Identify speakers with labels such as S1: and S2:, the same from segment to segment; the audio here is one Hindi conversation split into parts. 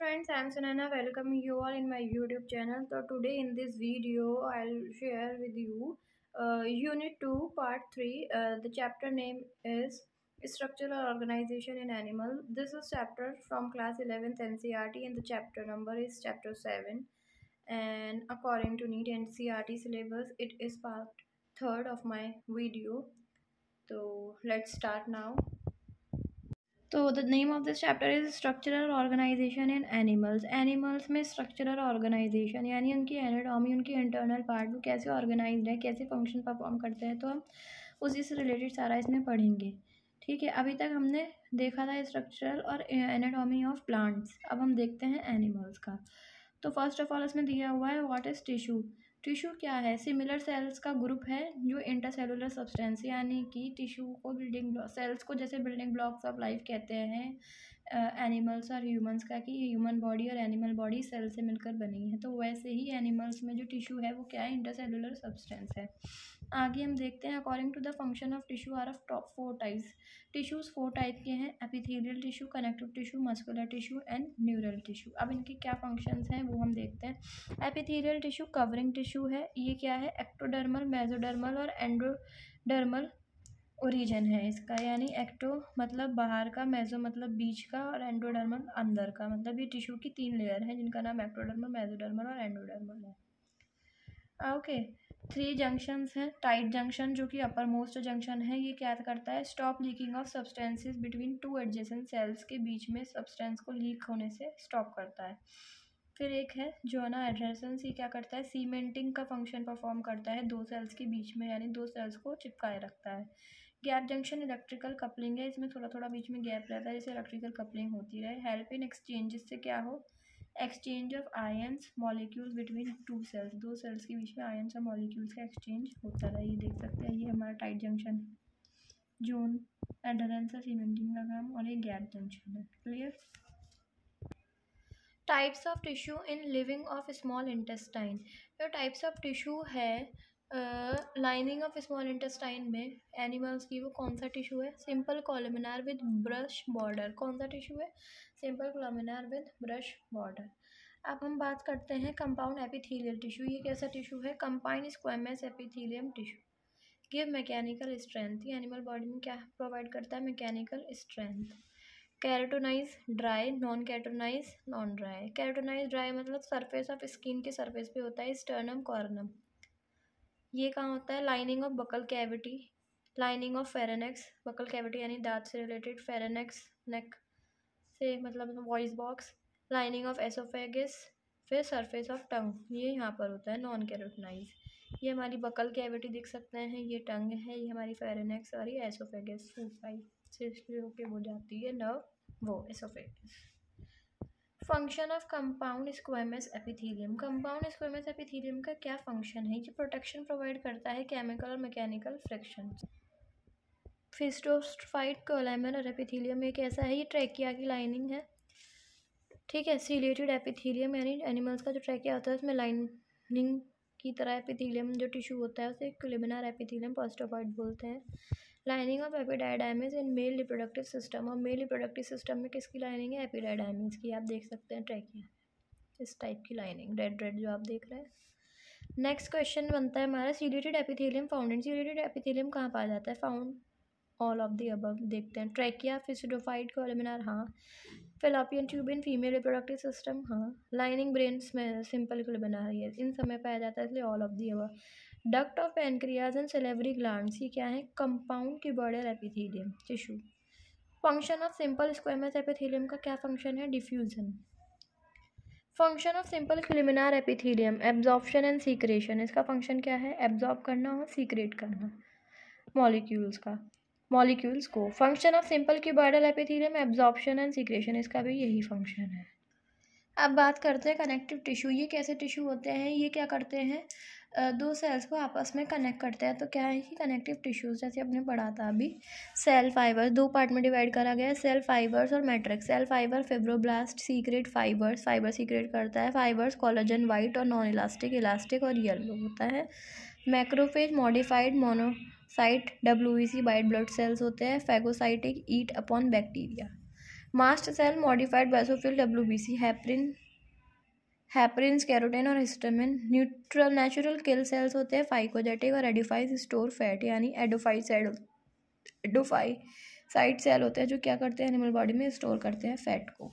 S1: friends, I'm Sunana. Welcome you all in my YouTube channel. So today in this video, I'll share with you Unit 2, Part 3. The chapter name is Structural Organization in Animal. This is chapter from class 11th NCERT and the chapter number is chapter 7. And according to NEET NCERT syllabus, it is part 3rd of my video. So let's start now. तो the name of this chapter is structural organisation in animals. Animals में स्ट्रक्चरल ऑर्गेनाइजेशन यानी उनकी एनाटॉमी, उनकी इंटरनल पार्ट, वो कैसे ऑर्गेनाइज्ड है, कैसे फंक्शन परफॉर्म करते हैं, तो हम उसी से रिलेटेड सारा इसमें पढ़ेंगे। ठीक है, अभी तक हमने देखा था स्ट्रक्चरल और एनाटॉमी ऑफ प्लांट्स। अब हम देखते हैं एनिमल्स का। तो फर्स्ट ऑफ ऑल इसमें दिया हुआ है व्हाट इज टिश्यू। टिश्यू क्या है? सिमिलर सेल्स का ग्रुप है जो इंटरसेलुलर सब्सटेंस यानी कि टिश्यू को बिल्डिंग सेल्स को जैसे बिल्डिंग ब्लॉक्स ऑफ लाइफ कहते हैं एनिमल्स और ह्यूमंस का, कि ह्यूमन बॉडी और एनिमल बॉडी सेल से मिलकर बनी है, तो वैसे ही एनिमल्स में जो टिश्यू है वो क्या है? इंटरसेलुलर सब्सटेंस है। आगे हम देखते हैं according to the function of tissue are of top 4 types. Tissues 4 type के हैं, epithelial tissue, connective tissue, muscular tissue and neural tissue. अब इनके क्या फंक्शंस हैं वो हम देखते हैं। एपिथेलियल टिश्यू कवरिंग टिश्यू है। ये क्या है? एक्टोडर्मल, मेसोडर्मल और एंडोडर्मल ओरिजिन है इसका, यानी एक्टो मतलब बाहर का, मेसो मतलब बीच का और एंडोडर्मल अंदर का। मतलब ये टिश्यू की 3 लेयर है जिनका नाम एक्टोडर्मल, मेसोडर्मल और एंडोडर्मल है। ओके, 3 जंक्शंस हैं। टाइट जंक्शन जो कि अपर मोस्ट जंक्शन है, ये क्या करता है? Stop leaking of substances between 2 adjacent sales के बीच में सब्सटेंस को लीक होने से स्टॉप करता है। फिर एक है जोना एडहेरेंस, ये क्या करता है? सीमेंटिंग का फंक्शन परफॉर्म करता है 2 सेल्स के बीच में, यानी 2 सेल्स को चिपकाए रखता है। गैप जंक्शन इलेक्ट्रिकल कपलिंग है, इसमें थोड़ा थोड़ा बीच में गैप रहता है जिससे इलेक्ट्रिकल कपलिंग होती रहे। हेल्प इन एक्सचेंज, जिससे क्या हो? Exchange of ions molecules between 2 cells, 2 cells के बीच में आयंस और मॉलिक्यूल्स का एक्सचेंज होता रहे। ये देख सकते हैं, ये हमारा टाइट जंक्शन है। जोन एडहेरेंस है सीमेंटिंग का काम, और ये गैप जंक्शन है। Clear? Types of tissue in lining of small intestine. जो टाइप्स ऑफ टिश्यू है लाइनिंग ऑफ स्मॉल इंटेस्टाइन में एनिमल्स की, वो कौन सा टिश्यू है? Simple columnar with brush border. कौन सा टिश्यू है? Simple columnar with brush border. अब हम बात करते हैं कंपाउंड एपिथेलियल टिश्यू। ये कैसा टिश्यू है? Compound squamous epithelium tissue. Give mechanical strength, ये एनिमल बॉडी में क्या प्रोवाइड करता है? Mechanical strength. Keratinized dry, non keratinized non dry. Keratinized dry मतलब सरफेस ऑफ स्किन के सरफेस पे होता है। स्टर्नम कॉर्नम, ये कहाँ होता है? Lining of buccal cavity, lining of pharynx, buccal cavity यानी दांत से रिलेटेड, फेरेनेक्स नेक से मतलब voice box, lining of oesophagus, फिर सरफेस ऑफ टंग, ये यहाँ पर होता है नॉन कैरोटोनाइज। ये हमारी बकल कैविटी दिख सकते हैं, ये टंग है, ये हमारी फेरेनेक्स और ये एसोफेगस, फूड पाइप से होके हो जाती है नर्व, वो oesophagus. Function of compound squamous epithelium. Compound squamous epithelium का क्या फंक्शन है? ये प्रोटेक्शन प्रोवाइड करता है केमिकल और मैकेनिकल फ्रिक्शन। फिस्टोफाइट कोलैमेलर एपिथेलियम एक ऐसा है, ये ट्रैकिया की लाइनिंग है। ठीक है, सीलेटेड एपिथेलियम यानी एनिमल्स का जो ट्रैकिया होता है उसमें लाइनिंग की तरह एपिथेलियम जो टिश्यू होता है उसे कोलैमिनार एपिथेलियम फिस्टोफाइट बोलते हैं। Lining of epididymis in male reproductive system, और मेल रिप्रोडक्टिव सिस्टम में किसकी लाइनिंग है? एपिडाइडाइमिस की। आप देख सकते हैं ट्रैकिया इस टाइप की लाइनिंग, रेड रेड जो आप देख रहे हैं। नेक्स्ट क्वेश्चन बनता है हमारा ciliated epithelium found in. Ciliated epithelium कहाँ पाया जाता है? Found all of the above. देखते हैं, ट्रैकिया, फिस्टोफाइट, कोलैमिनार, हाँ। Fallopian tube in female reproductive system, हाँ। लाइनिंग ब्रेन में सिंपल कोलैमिनार, ये इन समय पाया जाता है, इसलिए all of the above. Duct of pancreas and salivary glands, ये क्या है? Compound cuboidal epithelium tissue. Function of simple squamous epithelium का क्या फंक्शन है? Diffusion. Function of simple columnar epithelium absorption and secretion, इसका फंक्शन क्या है? एब्जॉर्ब करना और सीक्रेट करना मॉलिक्यूल्स को। Function of simple cuboidal epithelium absorption and secretion, इसका भी यही फंक्शन है। अब बात करते हैं कनेक्टिव टिश्यू। ये कैसे टिश्यू होते हैं? ये क्या करते हैं? 2 सेल्स को आपस में कनेक्ट करते हैं, तो क्या है कि कनेक्टिव टिश्यूज, जैसे आपने पढ़ा था अभी। सेल फाइबर 2 पार्ट में डिवाइड करा गया है, सेल फाइबर्स और matrix. Cell fibre fibroblast secrete fibres, fibre secrete करता है। फाइबर्स कोलेजन वाइट और नॉन इलास्टिक, इलास्टिक और येलो होता है। Macrophage modified monocyte WBC white blood cells होते हैं। Phagocytic eat upon bacteria. Mast cell, modified basophil, WBC, heparin, carotene और हिस्टामिन। नेचुरल किल सेल्स होते हैं फाइकोजेटिक और एडिफाइज स्टोर फैट, यानी एडोफाइसाइड सेल होते हैं जो क्या करते हैं एनिमल बॉडी में स्टोर करते हैं फैट को।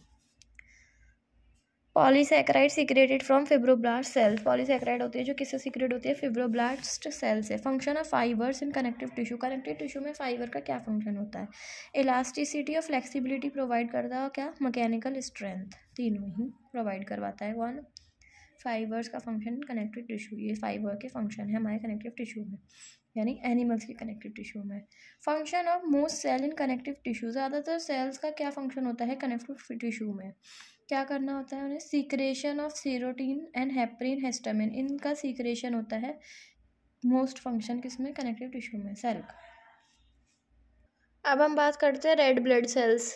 S1: Polysaccharide secreted from fibroblast cells, polysaccharide होती है जो किससे सीक्रेट होती है, फिब्रोब्लास्ट सेल से। Function of fibres in connective tissue, connective tissue में फाइबर का क्या फंक्शन होता है, इलास्टिसिटी और फ्लेक्सिबिलिटी प्रोवाइड करता है, क्या मैकेनिकल स्ट्रेंथ, तीनों ही प्रोवाइड करवाता है। कौन, फाइबर्स का फंक्शन कनेक्टिव टिश्यू, ये फाइबर के फंक्शन है हमारे कनेक्टिव टिश्यू में, यानी एनिमल्स के कनेक्टिव टिश्यू में। Function of most cell in connective tissue, ज़्यादातर सेल्स का क्या फंक्शन होता है कनेक्टिव टिश्यू में, क्या करना होता है उन्हें, secretion of serotonin and heparin, histamine, इनका सीक्रेशन होता है मोस्ट फंक्शन किसमें, कनेक्टिव टिश्यू में, सेल का। अब हम बात करते हैं रेड ब्लड सेल्स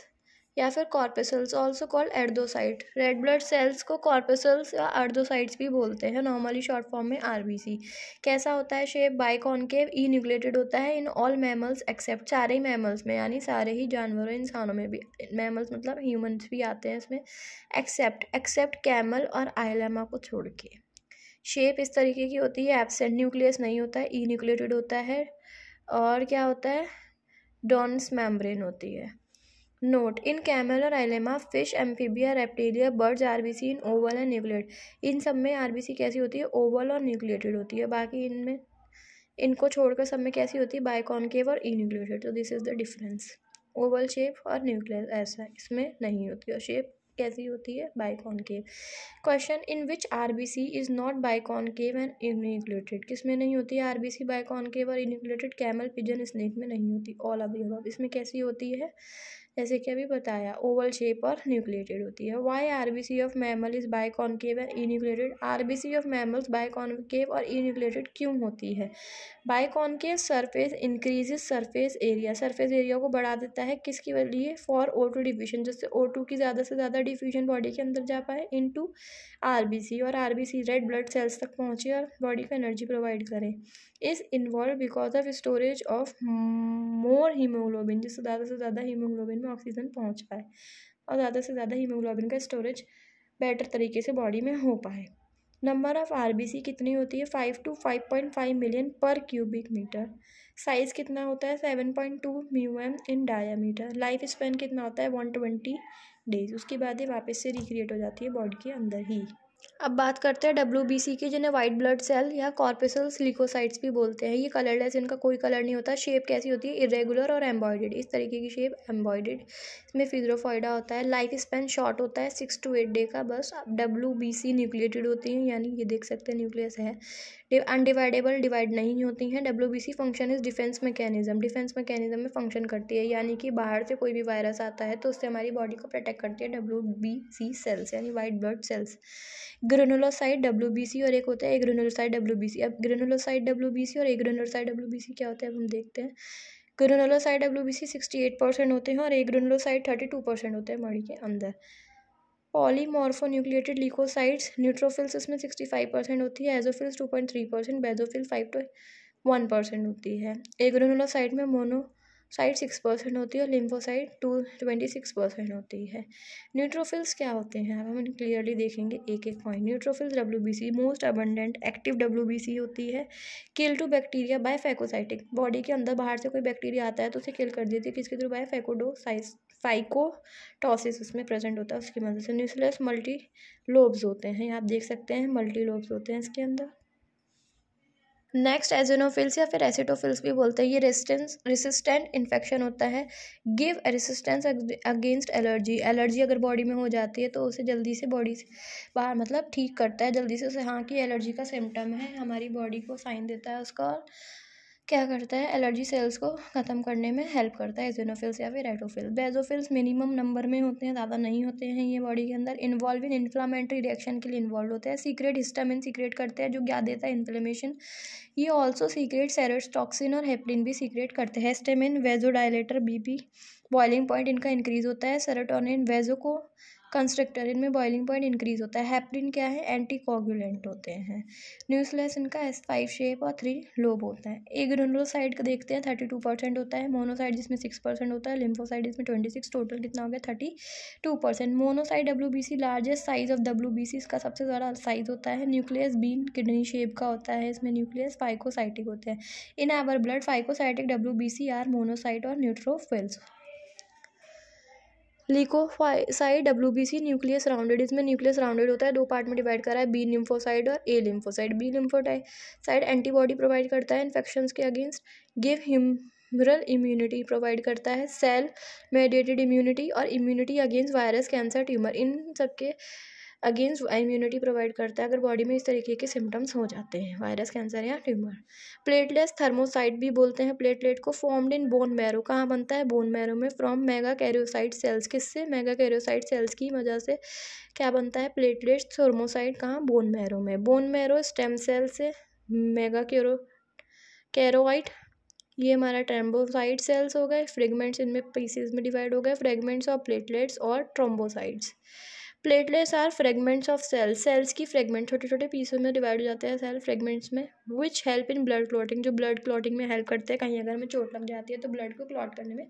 S1: या फिर corpuscles, also called erythrocyte. Red blood cells को कॉर्पेसल्स या एर्दोसाइट्स भी बोलते हैं, नॉर्मली शॉर्ट फॉर्म में RBC। कैसा होता है शेप, बाइकॉनकेव, ई न्यूक्लिएटेड होता है इन ऑल मैमल्स एक्सेप्ट, सारे ही मैमल्स में, यानी सारे ही जानवरों इंसानों में भी, मैमल्स मतलब ह्यूमंस भी आते हैं इसमें, एक्सेप्ट कैमल और आइलेमा को छोड़ के। शेप इस तरीके की होती है, एब्सेंट न्यूक्लियस नहीं होता है, ई न्यूक्लिएटेड होता है, और क्या होता है, डॉन्स मेम्ब्रेन होती है। नोट, इन कैमल और llama, fish, amphibia, reptilia, birds, RBC in oval and nucleated, इन सब में RBC कैसी होती है, ओवल और न्यूक्लिएटेड होती है, बाकी इनमें, इनको छोड़कर सब में कैसी होती है, बाइकॉनकेव और ई न्यूक्लिएटेड। तो this is the difference, oval shape और न्यूक्लियस ऐसा इसमें नहीं होती, और शेप कैसी होती है, biconcave. Question, in which RBC is not biconcave and enucleated, किस में नहीं होती है RBC बाइकॉनकेव और इन्यूक्लिएटेड, कैमल, पिजन, स्नेक में नहीं होती, ऑल ऑफ द अबव। इसमें कैसी होती है, जैसे कि अभी बताया, ओवल शेप और न्यूक्लिएटेड होती है। Why RBC of mammal is biconcave and enucleated, RBC of mammals biconcave और इन्यूक्लिएटेड क्यों होती है। Biconcave surface increases surface area को बढ़ा देता है, किसकी लिए, फॉर O2 डिफ्यूजन, जिससे O2 की ज़्यादा से ज़्यादा डिफ्यूजन बॉडी के अंदर जा पाए, इनटू RBC, और RBC रेड ब्लड सेल्स तक पहुँचे और बॉडी को एनर्जी प्रोवाइड करे। Is involve because of storage of more haemoglobin, जिससे ज़्यादा से ज़्यादा हीमोग्लोबिन में ऑक्सीजन पहुँच पाए और ज़्यादा से ज़्यादा हीमोग्लोबिन का स्टोरेज बेटर तरीके से बॉडी में हो पाए। नंबर ऑफ RBC कितनी होती है, 5 to 5.5 मिलियन पर क्यूबिक मीटर। साइज कितना होता है, 7.2 μm इन डायामीटर। लाइफ स्पेन कितना होता है, 120 डेज। उसके बाद ये वापस से रिक्रिएट हो जाती है बॉडी के अंदर ही। अब बात करते हैं WBC की, जिन्हें वाइट ब्लड सेल या कॉर्पेसल्स ल्यूकोसाइट्स भी बोलते हैं। ये कलरलेस, इनका कोई कलर नहीं होता। शेप कैसी होती है, इरेगुलर और एम्बॉइडेड, इस तरीके की शेप, एम्बॉइडेड। इसमें फिजरोफॉइडा होता है। लाइफ स्पेन शॉर्ट होता है, 6 to 8 डे का बस। WBC न्यूक्लिएटेड होती हैं, यानी ये देख सकते हैं न्यूक्लियस है। अनडिवाइडेबल, डिवाइड नहीं होती हैं। WBC function is defence mechanism में फंक्शन करती है, यानी कि बाहर से कोई भी वायरस आता है तो उससे हमारी बॉडी को प्रोटेक्ट करती है WBC सेल्स, यानी white blood sales. Granulocyte WBC और एक होता है एग्रेनुलोसाइट WBC। अब ग्रेनुलोसाइट WBC और एग्रेनुलोसाइट WBC क्या होता है, अब हम देखते हैं। ग्रेनुलोसाइट WBC 68% होते हैं और एग्रेनुलोसाइट 32% होते हैं बॉडी के अंदर। पॉलीमॉर्फोन्यूक्लिएटेड ल्यूकोसाइट्स, न्यूट्रोफिल्स इसमें 65% होती है, एजोफिल्स 2.3%, बेजोफिल 5 to 1% होती है। एग्रेनुलोसाइट में मोनोसाइट 6% होती है और लिम्फोसाइट 26% होती है। न्यूट्रोफिल्स क्या होते हैं, अब हम क्लियरली देखेंगे एक एक point. Neutrophils WBC most abundant active WBC होती है। किल टू बैक्टीरिया बाय फैकोसाइटिक, बॉडी के अंदर बाहर से कोई बैक्टीरिया आता है तो उसे किल कर देती है, किसके थ्रू, बाय फाइकोटॉसिस उसमें प्रेजेंट होता है, उसकी मदद से। न्यूक्लियस मल्टी लोब्स होते हैं, आप देख सकते हैं मल्टी लोब्स होते हैं इसके अंदर। नेक्स्ट एजिनोफिल्स या फिर एसिटोफिल्स भी बोलते हैं। ये रेसिस्टेंट इन्फेक्शन होता है, गिव रेसिस्टेंस अगेंस्ट एलर्जी अगर बॉडी में हो जाती है तो उसे जल्दी से बॉडी से बाहर मतलब ठीक करता है जल्दी से उसे, हाँ कि एलर्जी का सिम्टम है, हमारी बॉडी को साइन देता है उसका, और क्या करता है, एलर्जी सेल्स को ख़त्म करने में हेल्प करता है एजिनोफिल्स या फिर एटोफिल्स। बेजोफिल्स मिनिमम नंबर में होते हैं, ज़्यादा नहीं होते हैं ये बॉडी के अंदर। इन्वॉल्व इन इन्फ्लामेटरी रिएक्शन के लिए इन्वॉल्व होते हैं। सीक्रेट हिस्टामिन सीक्रेट करते हैं जो क्या देता है, इन्फ्लेमेशन। ये ऑल्सो सीक्रेट सेरोटॉक्सिन और हेपरिन भी सीक्रेट करते हैं। Histamine vasodilator, BP boiling point इनका इंक्रीज होता है। सेरोटोनिन वेजो को कंस्ट्रक्टर, इनमें बॉइलिंग पॉइंट इंक्रीज होता है। हेपरिन क्या है, एंटीकोगुलेंट होते हैं। न्यूक्लियस इनका S5 शेप और 3 लोब होता है। एक ग्रेनुलोसाइड का देखते हैं 32% होता है। मोनोसाइड जिसमें 6% होता है। लिम्फोसाइड इसमें 26, टोटल कितना हो गया 32%। Monocyte WBC largest size of WBC, इसका सबसे ज़्यादा साइज होता है। न्यूक्लियस बीन किडनी शेप का होता है। इसमें न्यूक्लियस फाइकोसाइटिक होते हैं। In our blood phagocytic WBC are monocyte और neutrophils. Leucocyte WBC nucleus rounded, इसमें न्यूक्लियस राउंडेड होता है। 2 पार्ट में डिवाइड करा है, बी लिम्फोसाइड और A lymphocyte. B lymphocyte antibody provide करता है इन्फेक्शंस के against. Give humoral immunity provide करता है। सेल मेडिएटेड इम्यूनिटी और immunity against virus, cancer, tumour, इन सबके अगेंस्ट इम्यूनिटी प्रोवाइड करता है अगर बॉडी में इस तरीके के सिम्टम्स हो जाते हैं, वायरस, कैंसर या ट्यूमर। प्लेटलेट्स थर्मोसाइट भी बोलते हैं प्लेटलेट को। फॉर्म्ड इन बोन मैरो, कहाँ बनता है, बोन मैरो में। फ्रॉम मेगा कैरियोसाइट सेल्स, किससे, मेगा कैरियोसाइट सेल्स की वजह से क्या बनता है, प्लेटलेट्स थर्मोसाइट, कहाँ, बोन मैरो में। बोन मैरो स्टेम सेल से मेगा कैरोइट, ये हमारा ट्रेम्बोसाइट सेल्स हो गए। फ्रेगमेंट्स इनमें पीसेस में डिवाइड हो गए, फ्रेगमेंट्स ऑफ प्लेटलेट्स और thrombocytes. Platelets are fragments of cells, cells की फ्रेगमेंट छोटे छोटे पीसों में डिवाइड हो जाते हैं सेल फ्रेगमेंट्स में। Which help in blood clotting, जो ब्लड क्लॉटिंग में हेल्प करते हैं। कहीं अगर हमें चोट लग जाती है तो ब्लड को क्लॉट करने में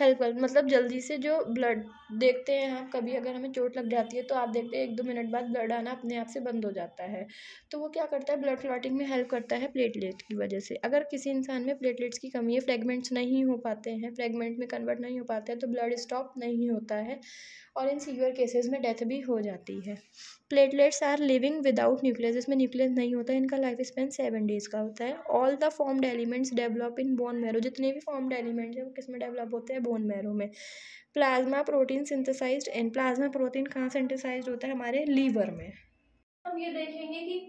S1: हेल्प कर, मतलब जल्दी से जो ब्लड देखते हैं आप, कभी अगर हमें चोट लग जाती है तो आप देखते हैं 1-2 मिनट बाद ब्लड आना अपने आप से बंद हो जाता है, तो वो क्या करता है, ब्लड क्लॉटिंग में हेल्प करता है प्लेटलेट की वजह से। अगर किसी इंसान में प्लेटलेट्स की कमी है, फ्रेगमेंट्स नहीं हो पाते हैं, फ्रेगमेंट में कन्वर्ट नहीं हो पाते हैं, तो ब्लड स्टॉप नहीं होता है और इन सीवियर केसेस में डेथ भी हो जाती है। Platelets are living without nucleus, इसमें न्यूक्लियस नहीं होता है, इनका लाइफ स्पेन 7 डेज का होता है। All the formed elements develop in bone marrow, जितने भी फॉर्म्ड एलिमेंट्स हैं वो किस में डेवलप होते हैं, बोन मैरो में। प्लाज्मा प्रोटीन सिंथेसाइज्ड इन, प्लाज्मा प्रोटीन कहाँ सिंथेसाइज्ड होता है, हमारे लीवर में। हम ये देखेंगे कि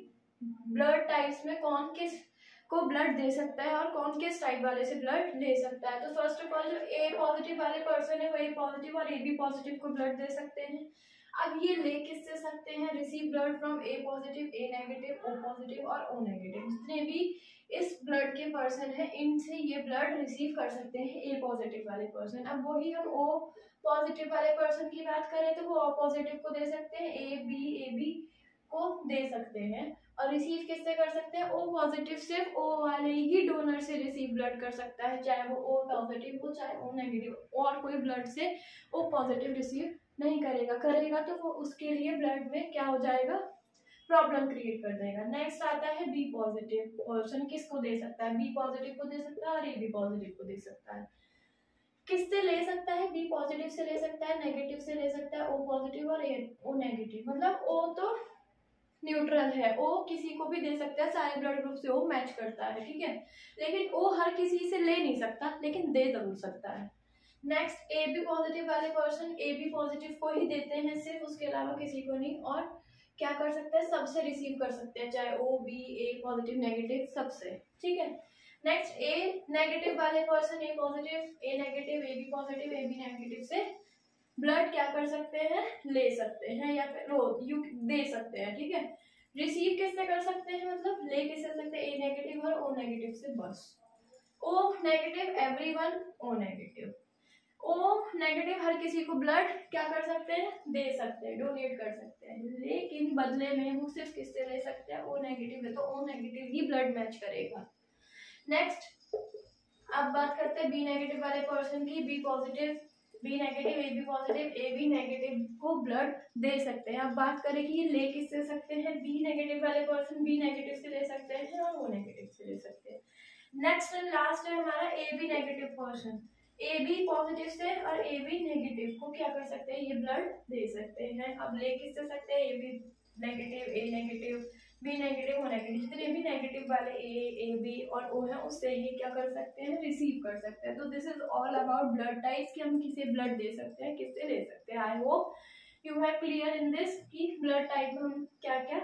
S1: ब्लड टाइप्स में कौन किस को ब्लड दे सकता है और कौन किस टाइप वाले से ब्लड ले सकता है। तो फर्स्ट ऑफ ऑल जो ए पॉजिटिव वाले पर्सन है वो ए पॉजिटिव और ए बी पॉजिटिव को ब्लड दे सकते हैं। अब ये ले किससे सकते हैं, receive blood from A positive, A negative, O positive और ओ नेगेटिव। जितने भी इस ब्लड के पर्सन है इनसे ये ब्लड रिसीव कर सकते हैं ए पॉजिटिव वाले पर्सन। अब वही हम ओ पॉजिटिव वाले पर्सन की बात करें तो वो ओ पॉजिटिव को दे सकते हैं, ए बी को दे सकते हैं। और रिसीव किससे कर सकते हैं, ओ पॉजिटिव सिर्फ ओ वाले ही डोनर से रिसीव ब्लड कर सकता है, चाहे वो ओ पॉजिटिव हो चाहे ओ नेगेटिव, और कोई ब्लड से ओ पॉजिटिव रिसीव नहीं करेगा तो वो उसके लिए ब्लड में क्या हो जाएगा, प्रॉब्लम क्रिएट कर देगा। नेक्स्ट आता है बी पॉजिटिव पर्सन, किसको दे सकता है, बी पॉजिटिव को दे सकता है और ए बी पॉजिटिव को दे सकता है। किससे ले सकता है, बी पॉजिटिव से ले सकता है, नेगेटिव से ले सकता है, ओ पॉजिटिव और ओ नेगेटिव। मतलब ओ तो न्यूट्रल है, ओ किसी को भी दे सकता है, सारे ब्लड ग्रुप से ओ मैच करता है, ठीक है। लेकिन ओ हर किसी से ले नहीं सकता, लेकिन दे जरूर सकता है। नेक्स्ट ए बी पॉजिटिव वाले पर्सन ए बी पॉजिटिव को ही देते हैं सिर्फ, उसके अलावा किसी को नहीं। और क्या कर सकते हैं, सबसे रिसीव कर सकते हैं, चाहे O B A positive negative सबसे, ठीक है। नेक्स्ट ए नेगेटिव वाले person A positive A negative A B positive A B negative से ब्लड क्या कर सकते हैं, ले सकते हैं या फिर वो यू दे सकते हैं, ठीक है। रिसीव किससे कर सकते हैं, मतलब ले किससे सकते हैं, ए नेगेटिव और ओ नेगेटिव से बस। O negative everyone, O negative, O negative हर किसी को ब्लड क्या कर सकते हैं, दे सकते हैं, डोनेट कर सकते हैं, लेकिन बदले में वो सिर्फ किससे ले सकते हैं, ओ नेगेटिव है तो ओ नेगेटिव ही ब्लड मैच करेगा। नेक्स्ट अब बात करते हैं बी नेगेटिव वाले पर्सन की, B positive B negative A B positive A B negative को ब्लड दे सकते हैं। अब बात करें कि ये ले किससे सकते हैं, बी नेगेटिव वाले पर्सन बी नेगेटिव से ले सकते हैं और ओ नेगेटिव से ले सकते हैं। नेक्स्ट एंड लास्ट है हमारा A B negative person, A B positive से और ए बी नेगेटिव को क्या कर सकते हैं, ये ब्लड दे सकते हैं। अब ले किससे सकते हैं, A B negative A negative B negative O negative, जितने भी नेगेटिव वाले ए बी और ओ है उससे ये क्या कर सकते हैं, रिसीव कर सकते हैं। तो this is all about blood types कि हम किसे ब्लड दे सकते हैं, किससे ले सकते हैं। I hope you have clear in this कि ब्लड टाइप में हम क्या क्या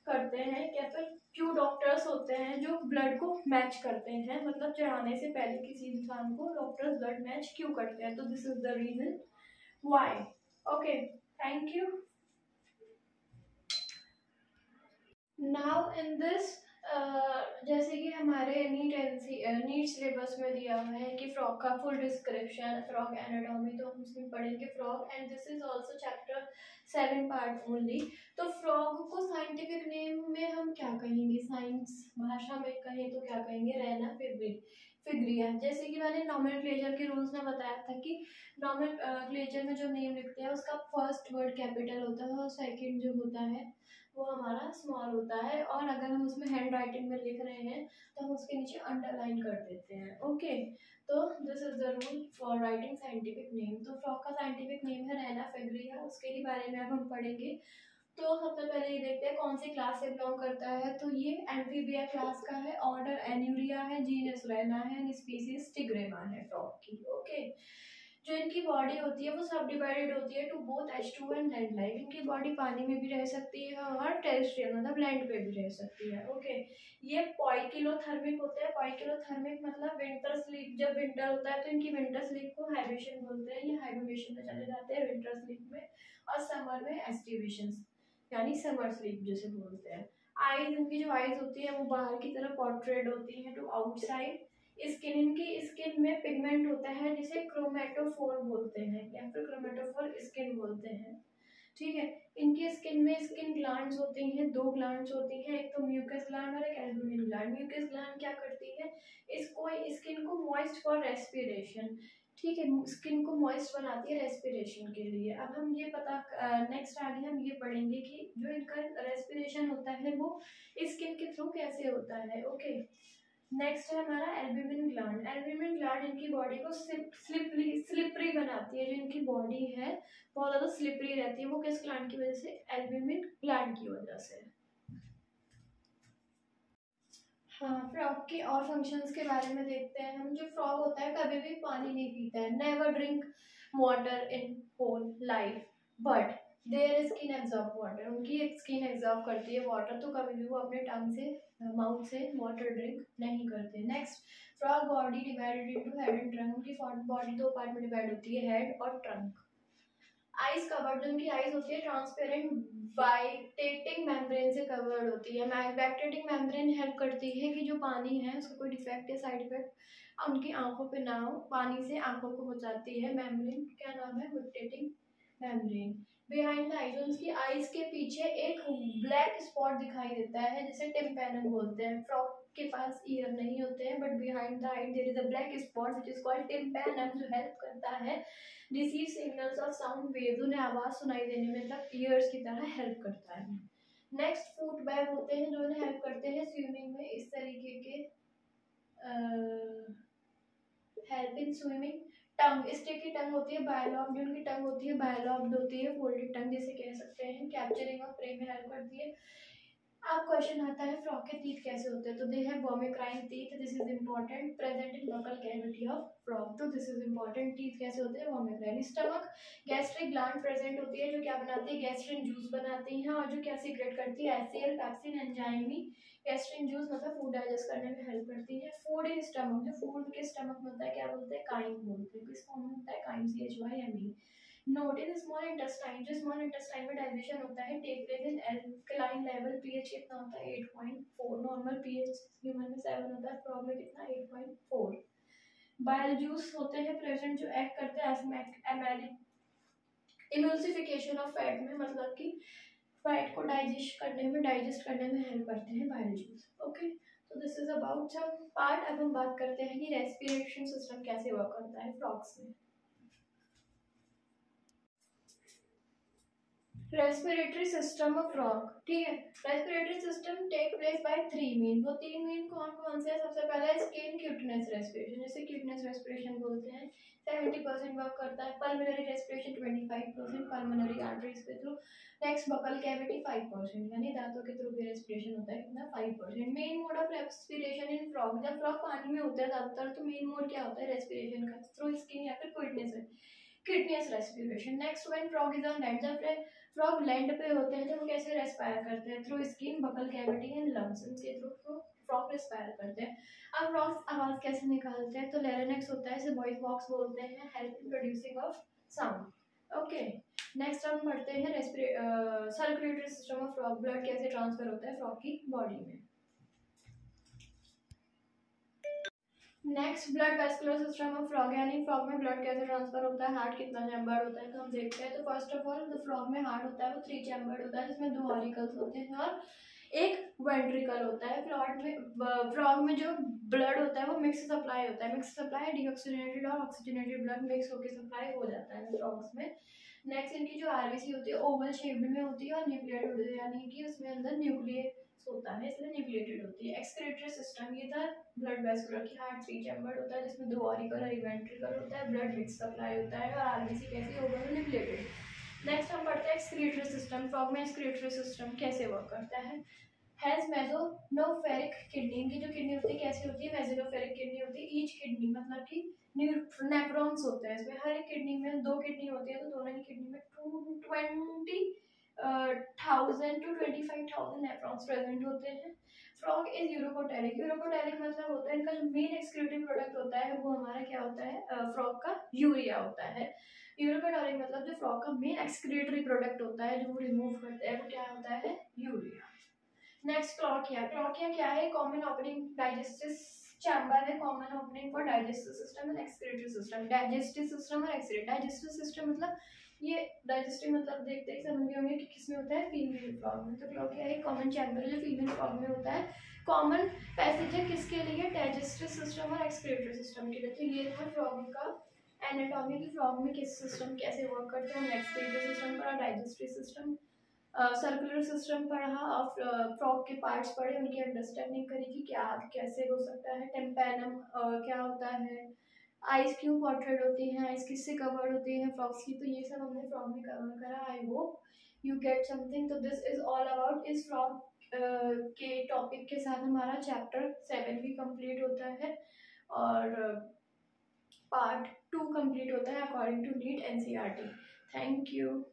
S1: करते हैं, क्या फिर क्यों डॉक्टर्स होते हैं जो ब्लड को मैच करते हैं, मतलब चढ़ाने से पहले किसी इंसान को डॉक्टर्स ब्लड मैच क्यों करते हैं। तो this is the reason why. Okay, thank you. Now in this जैसे कि हमारे नीट सिलेबस में दिया हुआ है कि फ्रॉग का फुल डिस्क्रिप्शन, फ्रॉग एनाटॉमी, तो हम उसमें पढ़ेंगे frog, and this is also chapter 7 part only. तो फ्रॉग को साइंटिफिक नेम में हम क्या कहेंगे, साइंस भाषा में कहें तो क्या कहेंगे, रहना फिग्रिया। जैसे कि मैंने नॉमेनक्लेचर के रूल्स में बताया था कि नॉमेनक्लेचर में जो नेम लिखते हैं उसका फर्स्ट वर्ड कैपिटल होता है और सेकंड जो होता है वो हमारा स्मॉल होता है, और अगर हम उसमें हैंड राइटिंग में लिख रहे हैं तो हम उसके नीचे अंडरलाइन कर देते हैं। ओके, तो this is the rule for writing scientific name. तो फ्रॉग का साइंटिफिक नेम है रैना फेग्रिया, उसके ही बारे में अब हम पढ़ेंगे। तो सबसे पहले ये देखते हैं कौन सी क्लास से बिलोंग करता है। तो ये एम्फीबिया क्लास का है, ऑर्डर एन्यूरिया है, जीनस रैना है, स्पीसीज स्टिग्रेमा है फ्रॉग की। ओके, जो इनकी बॉडी होती है वो सब डिवाइडेड होती है to both H2 and land life. इनकी बॉडी पानी में भी रह सकती है और टेरेस्ट्रियल मतलब लैंड पे भी रह सकती है। ओके, ये पॉइकिलोथर्मिक होते हैं। पॉइकिलोथर्मिक मतलब विंटर स्लीप, जब विंटर होता है तो इनकी विंटर स्लीप को हाइब्रेशन बोलते हैं, ये हाइब्रेशन में चले जाते हैं विंटर स्लीप में, और समर में एस्टिवेशन यानी समर स्लीप जिसे बोलते हैं। आईज, इनकी जो आईज होती है वो बाहर की तरफ पोर्ट्रेट होती है टू आउटसाइड। स्किन, इनकी स्किन में पिगमेंट होता है जिसे क्रोमेटोफोर बोलते हैं या फिर क्रोमेटोफोर स्किन बोलते हैं। ठीक है, इनकी स्किन में स्किन ग्लैंड्स होती हैं, दो ग्लैंड्स होती हैं, एक तो म्यूकस ग्लैंड और एक एल्बुमिन ग्लैंड। म्यूकस ग्लैंड क्या करती है, इसको स्किन को मॉइस्ट फॉर रेस्पिरेशन, ठीक है, स्किन को मॉइस्ट बनाती है रेस्पिरेशन के लिए। अब हम ये पता नेक्स्ट आगे हम ये पढ़ेंगे कि जो इनका रेस्पिरेशन होता है वो स्किन के थ्रू कैसे होता है। ओके, नेक्स्ट है हमारा एल्ब्यूमिन ग्लैंड। एल्ब्यूमिन ग्लैंड इनकी बॉडी को स्लिपरी बनाती है। जो इनकी बॉडी है बहुत ज्यादा स्लिपरी रहती है, वो किस ग्लैंड की वजह से, एल्ब्यूमिन ग्लैंड की वजह से। हाँ, फ्रॉग के और फंक्शंस के बारे में देखते हैं हम। जो फ्रॉग होता है कभी भी पानी नहीं पीता है, never drink water in whole life, but their skin absorb water, उनकी एक स्किन एब्जॉर्ब करती है वाटर, तो कभी भी वो अपने टंग से माउथ से वाटर ड्रिंक नहीं करते। Next, frog body divided into head and trunk. उनकी बॉडी दो पार्ट में डिवाइड होती है, हेड और ट्रंक। आइज कवर्ड, जो उनकी आइज होती है ट्रांसपेरेंट वाइटेटिंग मेम्ब्रेन से कवर्ड होती है। वाइटेटिंग मेम्ब्रेन हेल्प करती है कि जो पानी है उसका कोई डिफेक्ट या साइड इफेक्ट उनकी आंखों पे ना हो, पानी से आंखों को बचाती है। मेम्ब्रेन क्या नाम है, वाइटेटिंग मेम्ब्रेन। बिहाइंड द आइज, उनकी आइज के पीछे एक ब्लैक स्पॉट दिखाई देता है जिसे टिम्पैनम बोलते हैं। फ्रॉग के पास ईयर नहीं होते हैं, but behind the eye there is a black spot which is called tympanum, जो हेल्प करता है receive signals of sound waves, उन्हें आवाज सुनाई देने में, मतलब ईयर्स की तरह हेल्प करता है। नेक्स्ट, फुट वेब होते हैं जो उन्हें हेल्प करते हैं स्विमिंग में, इस तरीके के help in swimming. Tongue, sticky tongue होती है, बायलॉब, जो उनकी टंग होती है बायलॉब्ड होती है, फोल्डेड टंग जिसे कह सकते हैं। कैप्चरिंग ऑफ प्रे में हेल्प करती है। अब क्वेश्चन आता है फ्रॉग के टीथ कैसे होते हैं। तो they have vomerine teeth, this is important, present in buccal cavity of frog, तो दिस इज इंपॉर्टेंट। टीथ कैसे होते हैं, vomerine. Stomach, gastric gland present होती है जो क्या बनाती है, गैस्ट्रिन जूस बनाती है, और जो क्या सीक्रेट करती है, एसियल, पैप्सिन, एंजाइमी। गैस्ट्रिन जूस मतलब फूड डाइजेस्ट करने में हेल्प करती है। फूड इन स्टमक, जो फूड के स्टमक में होता है क्या बोलते हैं, काइम बोलते हैं। किस फॉर्म में होता है, crime, CHYME। Note, in small intestine, जो स्मॉल इंटेस्टाइन में डाइजेशन होता है, take place in alkaline level, pH कितना होता है, 8.4। नॉर्मल पीएच ह्यूमन में 7 होता है, फ्रॉग में कितना, 8.4। बाइल जूस होते हैं प्रेजेंट जो एक्ट करते हैं इमल्सिफिकेशन ऑफ फैट में, मतलब कि फैट को डाइजेस्ट करने में हेल्प करते हैं बाइल जूस। ओके, तो this is about some part. अब हम बात करते हैं कि रेस्पिरेशन सिस्टम कैसे वर्क करता है फ्रॉग्स में। रेस्पिरेटरी सिस्टम ऑफ फ्रॉग, ठीक है। Respiratory system take place by 3 mean, वो 3 मीन कौन कौन से है। सबसे पहला है स्किन क्यूटनेस रेस्पिरेशन, जिसे क्यूटनेस रेस्पिरेशन बोलते हैं, 70% वर्क करता है। पल्मोनरी रेस्पिरेशन 25%, पल्मोनरी आर्टरीज के थ्रू। नेक्स्ट, बकल कैविटी 5%, यानी दांतों के थ्रू भी रेस्पिरेशन होता है, कितना, 5%। Main mode of respiration in frog, जब फ्रॉग पानी में होता है ज्यादातर तो मेन मोड क्या होता है रेस्पिरेशन का, थ्रू स्किन या फिर cuteness respiration. Next, when frog is on land, जब फ्रॉग लैंड पे होते हैं तो वो कैसे रेस्पायर करते हैं, through skin, buccal cavity and lungs, इनके थ्रू फ्रॉग रेस्पायर करते हैं। अब फ्रॉग्स आवाज कैसे निकालते हैं, तो लेरेनेक्स होता है, इसे वॉइस बॉक्स बोलते हैं, help in producing of sound. Okay, next हम पढ़ते हैं circulatory system of frog, blood कैसे ट्रांसफर होता है फ्रॉग की बॉडी में। Next blood vascular system of frog, यानी फ्रॉग में ब्लड कैसे ट्रांसफर होता है, हार्ट कितना चैम्बर्ड होता है, तो हम देखते हैं। तो फर्स्ट ऑफ ऑल जो फ्रॉग में हार्ट होता है वो 3 चैम्बर्ड होता है, जिसमें 2 ऑरिकल्स होते हैं और एक वेंट्रिकल होता है। फ्रॉग में जो ब्लड होता है वो मिक्स सप्लाई होता है। मिक्स सप्लाई डीऑक्सीजनेटेड और ऑक्सीजनेटेड ब्लड मिक्स होकर सप्लाई हो जाता है फ्रॉग्स में। नेक्स्ट इनकी जो आरबीसी होती है ओवल शेप्ड में होती है और न्यूक्लियेट होती है, यानी कि उसमें अंदर न्यूक्लियस होता है, इसलिए न्यूक्लिएटेड होती है। एक्सक्रीटरी सिस्टम, ये था ब्लड वेस्कुलर की हार्ट 3 चैम्बर्ड होता है, जिसमें 2 ऑरिकल और एक वेंट्रिकल होता है। ब्लड मिक्स सप्लाई होता है और आरबीसी कैसी ओवल और न्यूक्लिएटेड। नेक्स्ट हम पढ़ते हैं एक्सक्रीटरी सिस्टम। फ्रॉग में एक्सक्रीटरी सिस्टम कैसे वर्क करता है। हैज मेसोनोफेरिक किडनी, इनकी जो किडनी होती है कैसी होती है, मेसोनोफेरिक किडनी होती है। ईच किडनी मतलब कि नेफ्रॉन्स होते हैं इसमें, हर एक किडनी में 2 किडनी होती है, तो दोनों ही किडनी में 20,000 to 25,000 नेफ्रॉन्स प्रेजेंट होते हैं। फ्रॉग इज यूरोकोटेरिक, यूरोकोटेरिक मतलब होता है इनका जो मेन एक्सक्रीटिव प्रोडक्ट होता है वो हमारा क्या होता है, फ्रॉग का यूरिया होता है। यूरोकोटेरिक मतलब जो फ्रॉग का मेन एक्सक्रीटरी प्रोडक्ट होता है जो वो रिमूव करते हैं वो क्या होता है, यूरिया। नेक्स्ट क्लॉकिया, क्लॉकिया क्या है, कॉमन ओपनिंग डाइजेस्टिव चैम्बर है, common opening for digestive system and excretory system. Digestive system और एक्सक्रीटरी, डाइजेस्टिव सिस्टम मतलब ये डाइजेस्टिव मतलब देखते ही समझ गए होंगे कि किसमें होता है, फीमेल फ्रॉग में। तो क्लॉकिया एक कॉमन चैम्बर है जो फीमेल फ्रॉग में होता है। कॉमन पैसेज है किसके लिए, डाइजेस्टिव सिस्टम और एक्सक्रीटरी सिस्टम के लिए। तो ये था फ्रॉग का एनाटॉमी की फ्रॉग में किस सिस्टम कैसे वर्क करते हैं। एक्सक्रीटरी सिस्टम पर डाइजेस्टिव सिस्टम, सर्कुलर सिस्टम पढ़ा और फ्रॉग के पार्ट्स पढ़े, उनकी अंडरस्टैंडिंग करी कि क्या कैसे हो सकता है। टेम्पेनम क्या होता है, आइस क्यों पोर्ट्रेट होती हैं, आइस किससे कवर्ड होती हैं फ्रॉग्स की, तो ये सब हमने फ्रॉग में कवर करा। I hope you get something. तो दिस इज ऑल अबाउट इस फ्रॉग के टॉपिक के साथ हमारा चैप्टर 7 भी कंप्लीट होता है और पार्ट 2 कंप्लीट होता है according to NEET NCERT. Thank you.